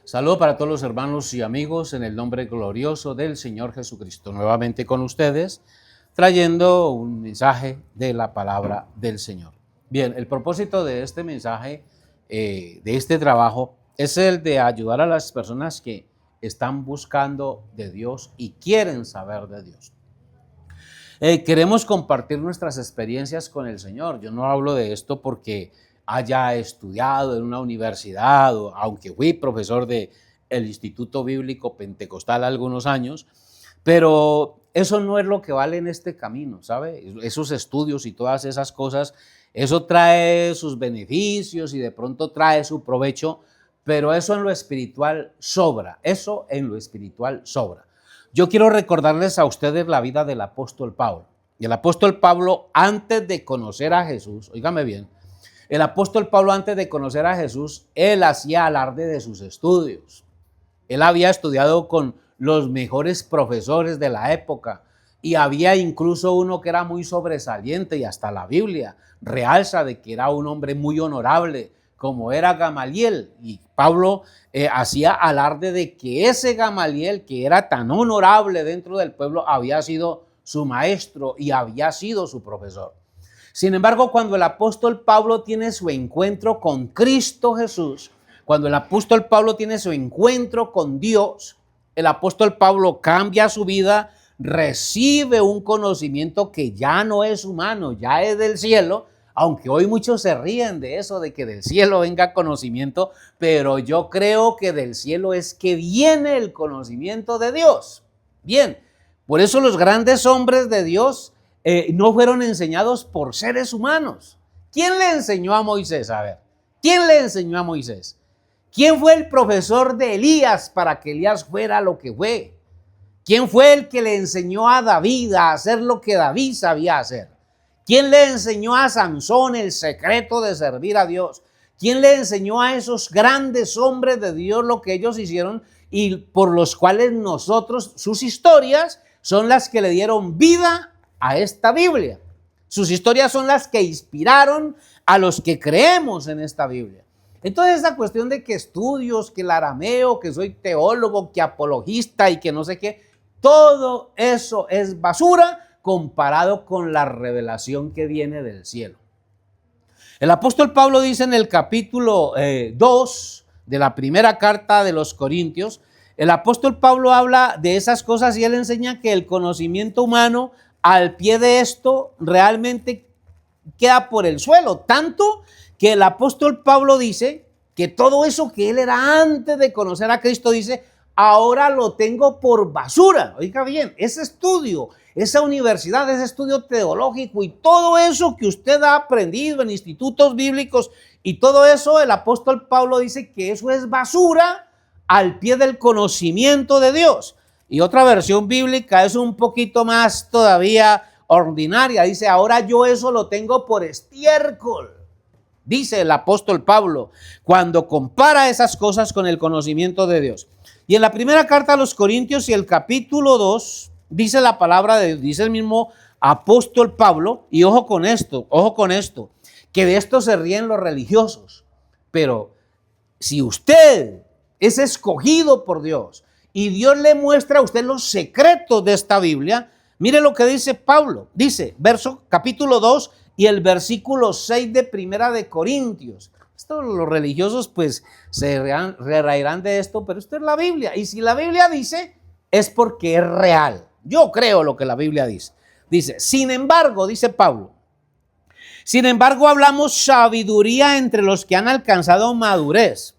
Saludo para todos los hermanos y amigos en el nombre glorioso del Señor Jesucristo. Nuevamente con ustedes, trayendo un mensaje de la palabra del Señor. Bien, el propósito de este mensaje, de este trabajo, es el de ayudar a las personas que están buscando de Dios y quieren saber de Dios. Queremos compartir nuestras experiencias con el Señor. Yo no hablo de esto porque haya estudiado en una universidad, o aunque fui profesor del Instituto Bíblico Pentecostal algunos años, pero eso no es lo que vale en este camino, ¿sabe? Esos estudios y todas esas cosas, eso trae sus beneficios y de pronto trae su provecho, pero eso en lo espiritual sobra, eso en lo espiritual sobra. Yo quiero recordarles a ustedes la vida del apóstol Pablo. Y el apóstol Pablo, antes de conocer a Jesús, óigame bien, el apóstol Pablo, antes de conocer a Jesús, él hacía alarde de sus estudios. Él había estudiado con los mejores profesores de la época y había incluso uno que era muy sobresaliente y hasta la Biblia realza de que era un hombre muy honorable, como era Gamaliel. Y Pablo hacía alarde de que ese Gamaliel, que era tan honorable dentro del pueblo, había sido su maestro y había sido su profesor. Sin embargo, cuando el apóstol Pablo tiene su encuentro con Cristo Jesús, cuando el apóstol Pablo tiene su encuentro con Dios, el apóstol Pablo cambia su vida, recibe un conocimiento que ya no es humano, ya es del cielo, aunque hoy muchos se ríen de eso, de que del cielo venga conocimiento, pero yo creo que del cielo es que viene el conocimiento de Dios. Bien, por eso los grandes hombres de Dios no fueron enseñados por seres humanos. ¿Quién le enseñó a Moisés? A ver, ¿quién le enseñó a Moisés? ¿Quién fue el profesor de Elías para que Elías fuera lo que fue? ¿Quién fue el que le enseñó a David a hacer lo que David sabía hacer? ¿Quién le enseñó a Sansón el secreto de servir a Dios? ¿Quién le enseñó a esos grandes hombres de Dios lo que ellos hicieron y por los cuales nosotros, sus historias, son las que le dieron vida a esta Biblia? Sus historias son las que inspiraron a los que creemos en esta Biblia. Entonces esa cuestión de que estudios, que el arameo, que soy teólogo, que apologista y que no sé qué, todo eso es basura comparado con la revelación que viene del cielo. El apóstol Pablo dice en el capítulo 2 de la primera carta de los Corintios, el apóstol Pablo habla de esas cosas y él enseña que el conocimiento humano al pie de esto realmente queda por el suelo, tanto que el apóstol Pablo dice que todo eso que él era antes de conocer a Cristo, dice, ahora lo tengo por basura. Oiga bien, ese estudio, esa universidad, ese estudio teológico y todo eso que usted ha aprendido en institutos bíblicos y todo eso, el apóstol Pablo dice que eso es basura al pie del conocimiento de Dios. Y otra versión bíblica es un poquito más todavía ordinaria. Dice, ahora yo eso lo tengo por estiércol. Dice el apóstol Pablo cuando compara esas cosas con el conocimiento de Dios. Y en la primera carta a los Corintios y el capítulo 2 dice la palabra de Dios, dice el mismo apóstol Pablo, y ojo con esto, que de esto se ríen los religiosos. Pero si usted es escogido por Dios y Dios le muestra a usted los secretos de esta Biblia, mire lo que dice Pablo. Dice, capítulo 2 y el versículo 6 de Primera de Corintios. Esto los religiosos pues se reirán de esto, pero esto es la Biblia. Y si la Biblia dice, es porque es real. Yo creo lo que la Biblia dice. Dice, sin embargo, dice Pablo, sin embargo hablamos sabiduría entre los que han alcanzado madurez.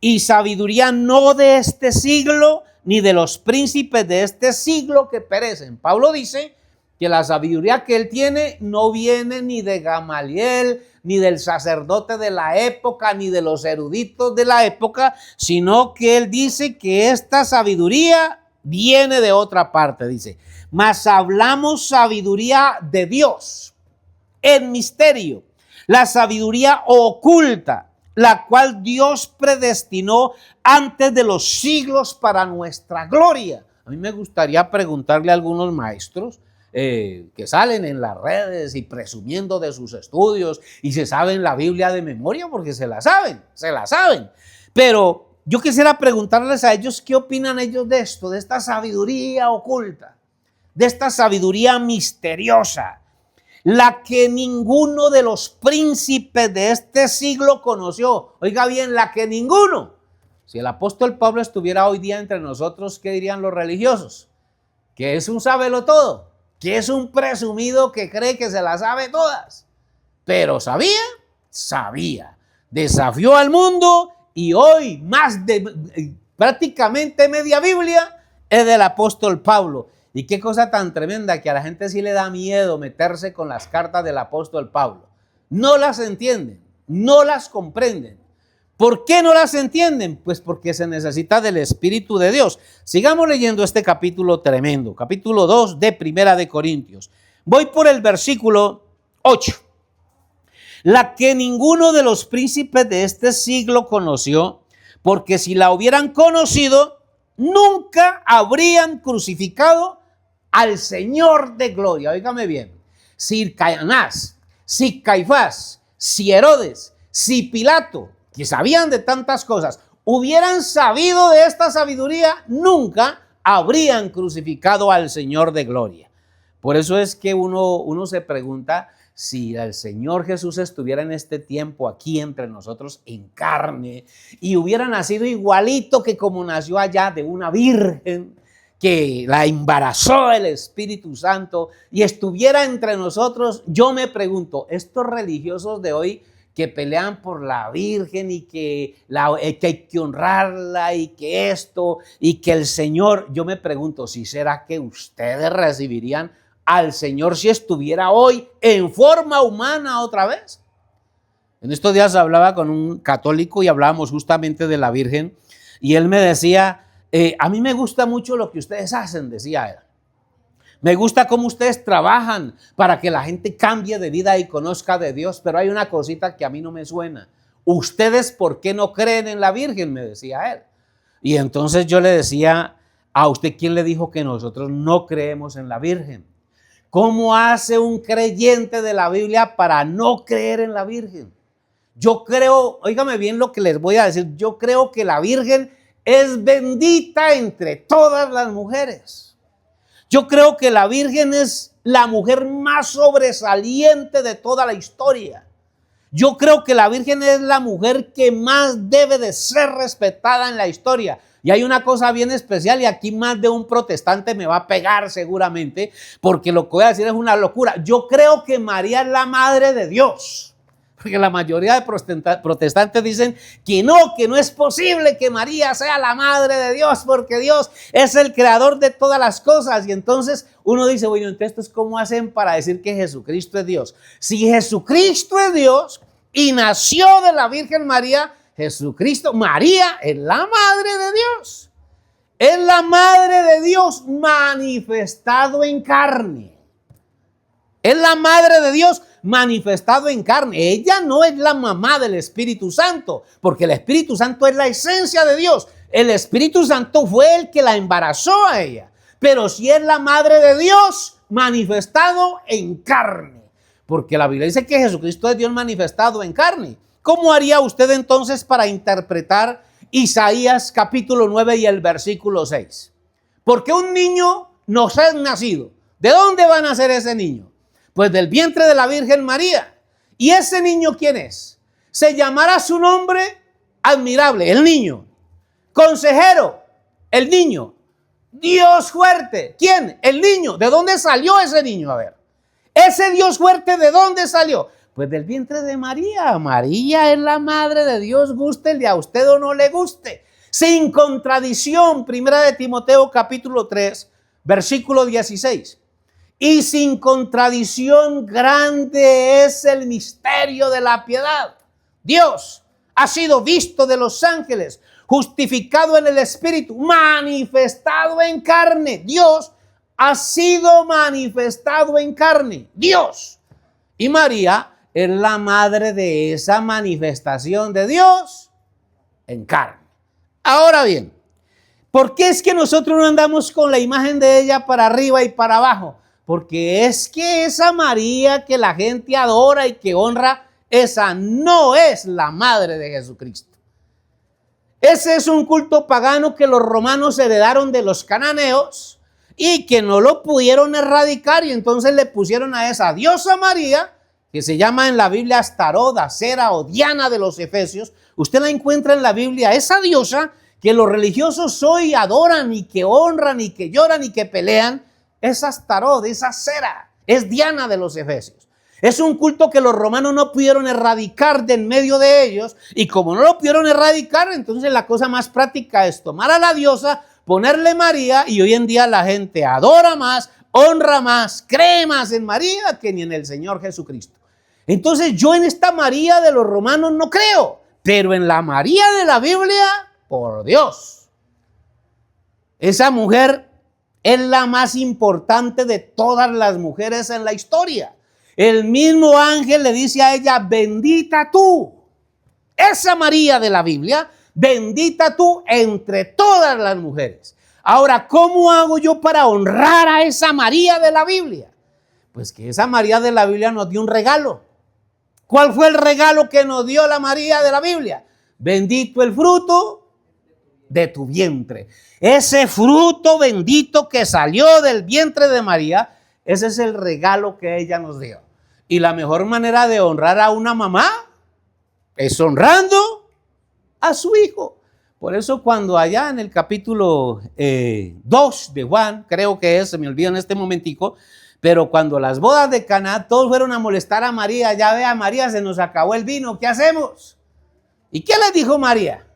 Y sabiduría no de este siglo, ni de los príncipes de este siglo que perecen. Pablo dice que la sabiduría que él tiene no viene ni de Gamaliel, ni del sacerdote de la época, ni de los eruditos de la época, sino que él dice que esta sabiduría viene de otra parte. Dice, mas hablamos sabiduría de Dios, en misterio, la sabiduría oculta, la cual Dios predestinó antes de los siglos para nuestra gloria. A mí me gustaría preguntarle a algunos maestros que salen en las redes y presumiendo de sus estudios y se saben la Biblia de memoria porque se la saben. Pero yo quisiera preguntarles a ellos qué opinan ellos de esto, de esta sabiduría oculta, de esta sabiduría misteriosa, la que ninguno de los príncipes de este siglo conoció. Oiga bien, la que ninguno. Si el apóstol Pablo estuviera hoy día entre nosotros, ¿qué dirían los religiosos? Que es un sábelo-todo, que es un presumido que cree que se las sabe todas. Pero sabía, desafió al mundo y hoy más de prácticamente media Biblia es del apóstol Pablo. Y qué cosa tan tremenda que a la gente sí le da miedo meterse con las cartas del apóstol Pablo. No las entienden, no las comprenden. ¿Por qué no las entienden? Pues porque se necesita del Espíritu de Dios. Sigamos leyendo este capítulo tremendo, capítulo 2 de Primera de Corintios. Voy por el versículo 8. La que ninguno de los príncipes de este siglo conoció, porque si la hubieran conocido, nunca habrían crucificado al Señor de gloria. Óigame bien, si Anás, si Caifás, si Herodes, si Pilato, que sabían de tantas cosas, hubieran sabido de esta sabiduría, nunca habrían crucificado al Señor de gloria. Por eso es que uno se pregunta si el Señor Jesús estuviera en este tiempo aquí entre nosotros en carne y hubiera nacido igualito que como nació allá de una virgen que la embarazó el Espíritu Santo y estuviera entre nosotros, yo me pregunto, estos religiosos de hoy que pelean por la Virgen y que hay que honrarla y que esto y que el Señor, yo me pregunto, si será que ustedes recibirían al Señor si estuviera hoy en forma humana otra vez. En estos días hablaba con un católico y hablábamos justamente de la Virgen y él me decía, a mí me gusta mucho lo que ustedes hacen, decía él. Me gusta cómo ustedes trabajan para que la gente cambie de vida y conozca de Dios, pero hay una cosita que a mí no me suena. ¿Ustedes por qué no creen en la Virgen?, me decía él. Y entonces yo le decía, ¿a usted quién le dijo que nosotros no creemos en la Virgen? ¿Cómo hace un creyente de la Biblia para no creer en la Virgen? Yo creo, óigame bien lo que les voy a decir, yo creo que la Virgen es bendita entre todas las mujeres. Yo creo que la Virgen es la mujer más sobresaliente de toda la historia. Yo creo que la Virgen es la mujer que más debe de ser respetada en la historia. Y hay una cosa bien especial y aquí más de un protestante me va a pegar seguramente, porque lo que voy a decir es una locura. Yo creo que María es la madre de Dios. Porque la mayoría de protestantes dicen que no es posible que María sea la madre de Dios, porque Dios es el creador de todas las cosas. Y entonces uno dice, bueno, entonces ¿cómo hacen para decir que Jesucristo es Dios? Si Jesucristo es Dios y nació de la Virgen María, María es la madre de Dios. Es la madre de Dios manifestado en carne. Es la madre de Dios manifestado en carne. Ella no es la mamá del Espíritu Santo, porque el Espíritu Santo es la esencia de Dios. El Espíritu Santo fue el que la embarazó a ella, pero sí es la madre de Dios manifestado en carne, porque la Biblia dice que Jesucristo es Dios manifestado en carne. ¿Cómo haría usted entonces para interpretar Isaías capítulo 9 y el versículo 6? Porque un niño nos ha nacido. ¿De dónde va a nacer ese niño? Pues del vientre de la Virgen María. ¿Y ese niño quién es? Se llamará su nombre admirable, el niño. Consejero, el niño. Dios fuerte, ¿quién? El niño. ¿De dónde salió ese niño? A ver, ese Dios fuerte, ¿de dónde salió? Pues del vientre de María. María es la madre de Dios, gústele a usted o no le guste. Sin contradicción, Primera de Timoteo capítulo 3, versículo 16. Y sin contradicción grande es el misterio de la piedad. Dios ha sido visto de los ángeles, justificado en el Espíritu, manifestado en carne. Dios ha sido manifestado en carne. Dios. Y María es la madre de esa manifestación de Dios en carne. Ahora bien, ¿por qué es que nosotros no andamos con la imagen de ella para arriba y para abajo? Porque es que esa María que la gente adora y que honra, esa no es la madre de Jesucristo. Ese es un culto pagano que los romanos heredaron de los cananeos y que no lo pudieron erradicar, y entonces le pusieron a esa diosa María, que se llama en la Biblia Astarot, Acera o Diana de los Efesios. Usted la encuentra en la Biblia, esa diosa que los religiosos hoy adoran y que honran y que lloran y que pelean. Es Astarot, es Acera, es Diana de los Efesios. Es un culto que los romanos no pudieron erradicar de en medio de ellos, y como no lo pudieron erradicar, entonces la cosa más práctica es tomar a la diosa, ponerle María, y hoy en día la gente adora más, honra más, cree más en María que ni en el Señor Jesucristo. Entonces yo en esta María de los romanos no creo, pero en la María de la Biblia, por Dios, esa mujer es la más importante de todas las mujeres en la historia. El mismo ángel le dice a ella, bendita tú, esa María de la Biblia, bendita tú entre todas las mujeres. Ahora, ¿cómo hago yo para honrar a esa María de la Biblia? Pues que esa María de la Biblia nos dio un regalo. ¿Cuál fue el regalo que nos dio la María de la Biblia? Bendito el fruto de tu vientre. Ese fruto bendito que salió del vientre de María, ese es el regalo que ella nos dio. Y la mejor manera de honrar a una mamá es honrando a su hijo. Por eso cuando allá en el capítulo 2 de Juan, creo que es, se me olvida en este momentico, pero cuando las bodas de Caná, todos fueron a molestar a María. Ya vea, María, se nos acabó el vino, ¿qué hacemos? ¿Y qué le dijo María?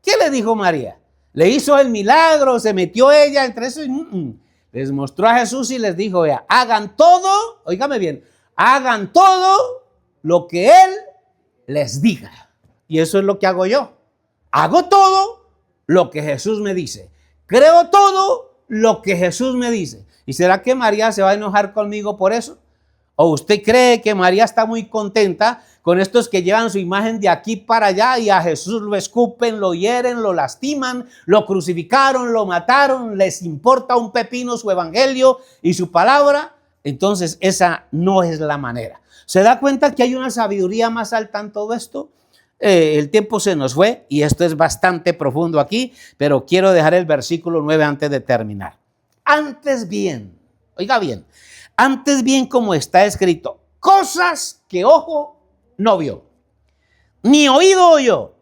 ¿Qué le dijo María? Le hizo el milagro, se metió ella entre eso y les mostró a Jesús y les dijo, vea, hagan todo, óigame bien, hagan todo lo que Él les diga. Y eso es lo que hago yo. Hago todo lo que Jesús me dice. Creo todo lo que Jesús me dice. ¿Y será que María se va a enojar conmigo por eso? ¿O usted cree que María está muy contenta con estos que llevan su imagen de aquí para allá y a Jesús lo escupen, lo hieren, lo lastiman, lo crucificaron, lo mataron, les importa un pepino su evangelio y su palabra? Entonces esa no es la manera. ¿Se da cuenta que hay una sabiduría más alta en todo esto? El tiempo se nos fue y esto es bastante profundo aquí, pero quiero dejar el versículo 9 antes de terminar. Antes bien, oiga bien, antes bien como está escrito, cosas que ojo no vio, ni oído oyó,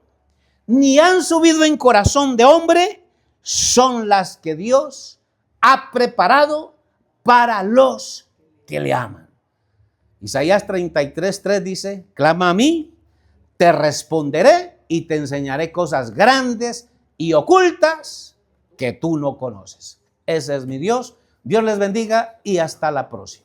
ni han subido en corazón de hombre, son las que Dios ha preparado para los que le aman. Isaías 33:3 dice, clama a mí, te responderé y te enseñaré cosas grandes y ocultas que tú no conoces. Ese es mi Dios. Dios les bendiga y hasta la próxima.